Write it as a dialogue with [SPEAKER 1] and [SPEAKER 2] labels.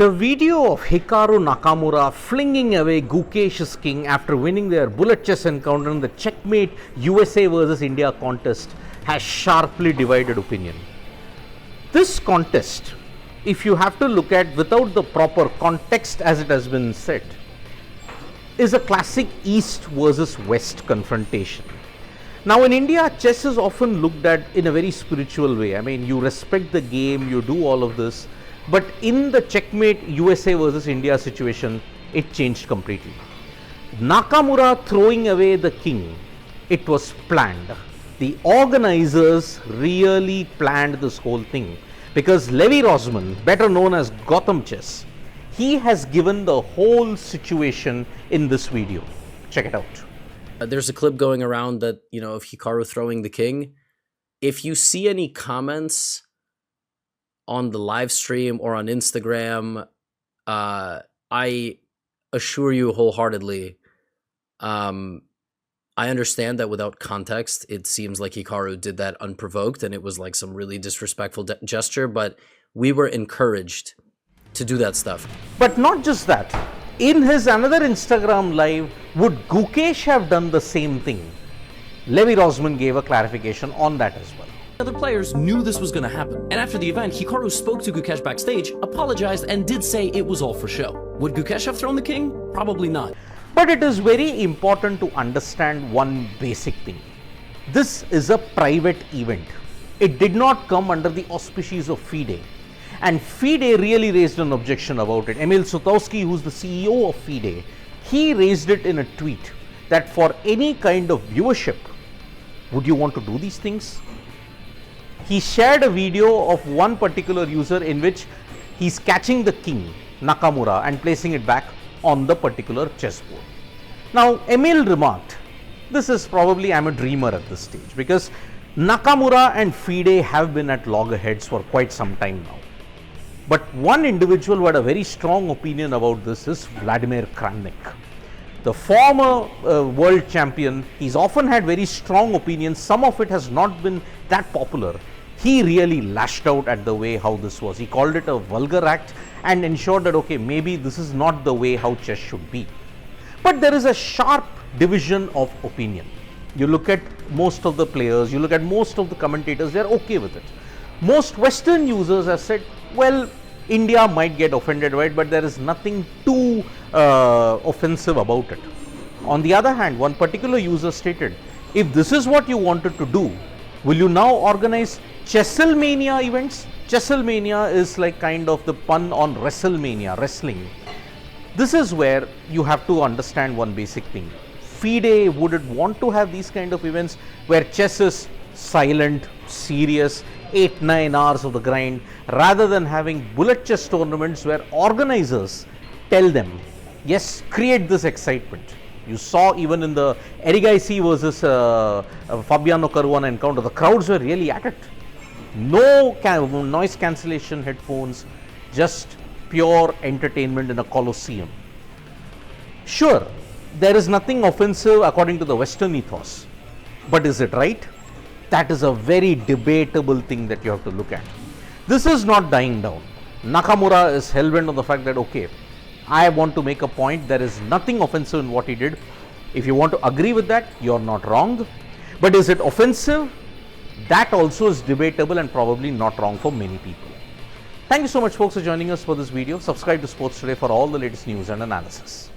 [SPEAKER 1] The video of Hikaru Nakamura flinging away Gukesh's king after winning their bullet chess encounter in the Checkmate USA vs India contest has sharply divided opinion. This contest, if you have to look at without the proper context as it has been said, is a classic East versus West confrontation. Now in India, chess is often looked at in a very spiritual way. I mean, you respect the game, you do all of this. But in the Checkmate USA versus India situation, it changed completely. Nakamura throwing away the king, it was planned. The organizers really planned this whole thing because Levi Rosman, better known as Gotham Chess, he has given the whole situation in this video. Check it out.
[SPEAKER 2] There's a clip going around that, of Hikaru throwing the king. If you see any comments on the live stream or on Instagram, I assure you wholeheartedly, I understand that without context, it seems like Hikaru did that unprovoked and it was like some really disrespectful gesture, but we were encouraged to do that stuff.
[SPEAKER 1] But not just that. In his another Instagram live, would Gukesh have done the same thing? Levi Rosman gave a clarification on that as well.
[SPEAKER 3] Other players knew this was going to happen, and after the event, Hikaru spoke to Gukesh backstage, apologized, and did say it was all for show. Would Gukesh have thrown the king? Probably not.
[SPEAKER 1] But it is very important to understand one basic thing. This is a private event. It did not come under the auspices of FIDE. And FIDE really raised an objection about it. Emil Sutowski, who's the CEO of FIDE, he raised it in a tweet that for any kind of viewership, would you want to do these things? He shared a video of one particular user in which he's catching the king, Nakamura, and placing it back on the particular chessboard. Now, Emil remarked, this is probably I'm a dreamer at this stage because Nakamura and FIDE have been at loggerheads for quite some time now. But one individual who had a very strong opinion about this is Vladimir Kramnik. The former world champion, he's often had very strong opinions. Some of it has not been that popular. He really lashed out at the way how this was. He called it a vulgar act and ensured that, okay, maybe this is not the way how chess should be. But there is a sharp division of opinion. You look at most of the players, you look at most of the commentators, they're okay with it. Most Western users have said, well, India might get offended by it, but there is nothing too offensive about it. On the other hand, one particular user stated, if this is what you wanted to do, will you now organize Chesselmania events? Chesselmania is like kind of the pun on WrestleMania, wrestling. This is where you have to understand one basic thing. FIDE wouldn't want to have these kind of events where chess is silent, serious, 8-9 hours of the grind, rather than having bullet chess tournaments where organizers tell them, yes, create this excitement. You saw even in the Erigaisi versus Fabiano Caruana encounter, the crowds were really at it. No noise cancellation headphones, just pure entertainment in a coliseum. Sure, there is nothing offensive according to the Western ethos, but is it right? That is a very debatable thing that you have to look at. This is not dying down. Nakamura is hell-bent on the fact that, okay, I want to make a point, there is nothing offensive in what he did. If you want to agree with that, you're not wrong. But is it offensive? That also is debatable and probably not wrong for many people. Thank you so much, folks, for joining us for this video. Subscribe to Sports Today for all the latest news and analysis.